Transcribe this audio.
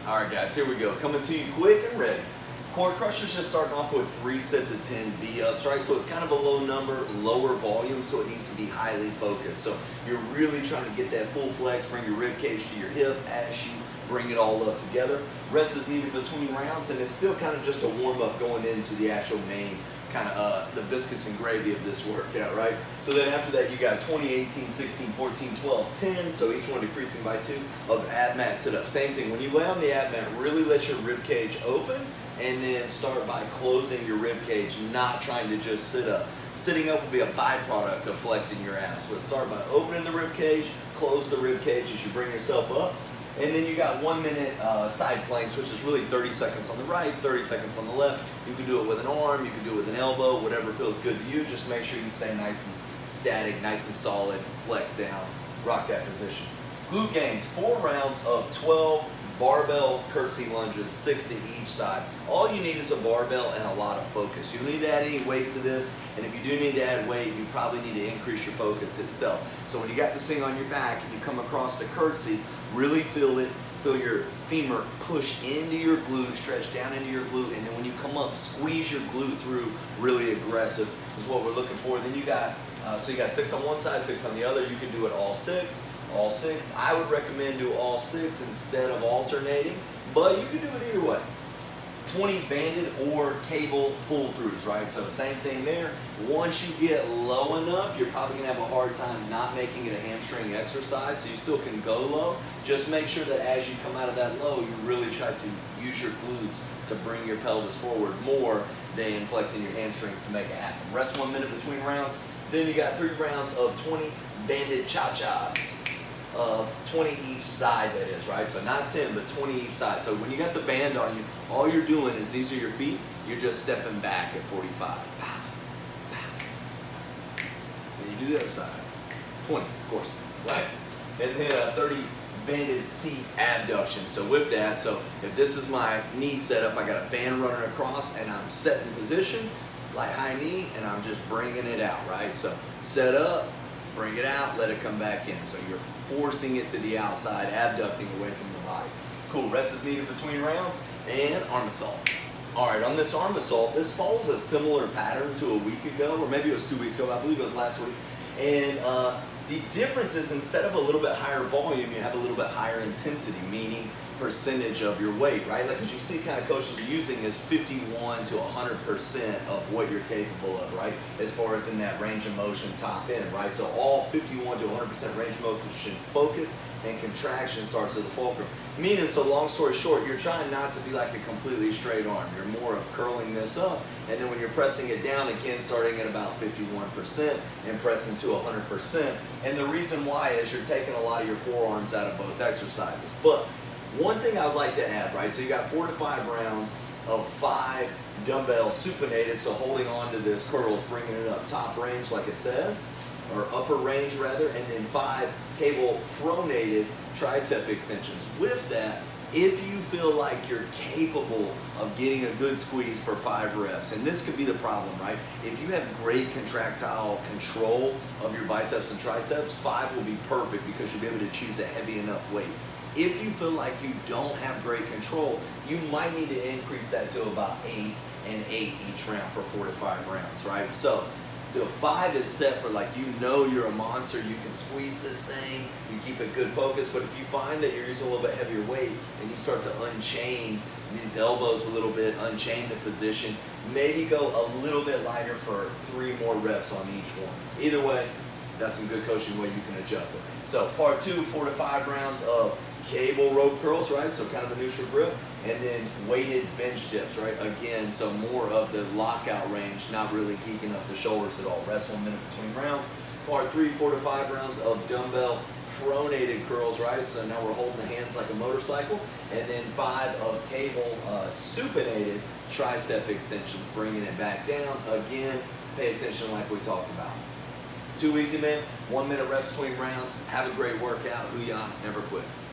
All right, guys, here we go. Coming to you quick and ready. Core crushers just starting off with 3 sets of 10 V-ups, right? So it's kind of a low number, lower volume, so it needs to be highly focused. So you're really trying to get that full flex, bring your rib cage to your hip as you bring it all up together. Rest is needed between rounds, and it's still kind of just a warm-up going into the actual main kind of the biscuits and gravy of this workout, right? So then after that, you got 20, 18, 16, 14, 12, 10, so each one decreasing by 2 of ab mat sit-up. Same thing, when you lay on the ab mat, really let your rib cage open, and then start by closing your rib cage, not trying to just sit up. Sitting up will be a byproduct of flexing your abs, but start by opening the rib cage, close the rib cage as you bring yourself up. And then you got 1 minute side planks, which is really 30 seconds on the right, 30 seconds on the left. You can do it with an arm, you can do it with an elbow, whatever feels good to you. Just make sure you stay nice and static, nice and solid, flex down, rock that position. Glute gains, 4 rounds of 12 barbell curtsy lunges, 6 to each side. All you need is a barbell and a lot of focus. You don't need to add any weight to this, and if you do need to add weight, you probably need to increase your focus itself. So when you got this thing on your back and you come across the curtsy, really feel it, feel your femur push into your glute, stretch down into your glute, and then when you come up, squeeze your glute through, really aggressive is what we're looking for. Then you got, so you got 6 on one side, 6 on the other. You can do it all 6. All 6. I would recommend do all 6 instead of alternating, but you can do it either way. 20 banded or cable pull-throughs, right? So same thing there. Once you get low enough, you're probably gonna have a hard time not making it a hamstring exercise, so you still can go low. Just make sure that as you come out of that low, you really try to use your glutes to bring your pelvis forward more than flexing your hamstrings to make it happen. Rest 1 minute between rounds. Then you got 3 rounds of 20 banded cha-chas. Of 20 each side, that is, right? So not 10, but 20 each side. So when you got the band on you, all you're doing is these are your feet, you're just stepping back at 45. Pow, pow. And you do the other side. 20, of course, right? And then 30 banded seat abduction. So with that, so if this is my knee setup, I got a band running across and I'm set in position, light high knee, and I'm just bringing it out, right? So set up, bring it out, let it come back in. So you're forcing it to the outside, abducting away from the body. Cool, rest is needed between rounds, and arm assault. All right, on this arm assault, this follows a similar pattern to a week ago, or maybe it was 2 weeks ago, I believe it was last week. And the difference is instead of a little bit higher volume, you have a little bit higher intensity, meaning percentage of your weight, right? Like as you see kind of coaches are using is 51 to 100% of what you're capable of, right? As far as in that range of motion top end, right? So all 51 to 100% range of motion focus and contraction starts at the fulcrum. Meaning, so long story short, you're trying not to be like a completely straight arm. You're more of curling this up, and then when you're pressing it down, again, starting at about 51% and pressing to 100%. And the reason why is you're taking a lot of your forearms out of both exercises. But one thing I would like to add, right, so you got 4 to 5 rounds of 5 dumbbell supinated, so holding on to this curls, bringing it up top range like it says, or upper range rather, and then 5 cable pronated tricep extensions. With that, if you feel like you're capable of getting a good squeeze for 5 reps, and this could be the problem, right? If you have great contractile control of your biceps and triceps, 5 will be perfect because you'll be able to choose a heavy enough weight. If you feel like you don't have great control, you might need to increase that to about 8 and 8 each round for 4 to 5 rounds, right? So the 5 is set for like, you know you're a monster, you can squeeze this thing, you keep a good focus, but if you find that you're using a little bit heavier weight and you start to unchain these elbows a little bit, unchain the position, maybe go a little bit lighter for 3 more reps on each one. Either way, that's some good coaching way you can adjust it. So part 2, 4 to 5 rounds of cable rope curls, right? So kind of a neutral grip, and then weighted bench dips, right? Again, so more of the lockout range, not really geeking up the shoulders at all. Rest 1 minute between rounds. Part 3, 4 to 5 rounds of dumbbell pronated curls, right? So now we're holding the hands like a motorcycle, and then 5 of cable supinated tricep extensions, bringing it back down. Again, pay attention like we talked about. Too easy, man. 1 minute rest between rounds. Have a great workout. Hoo-yah, never quit.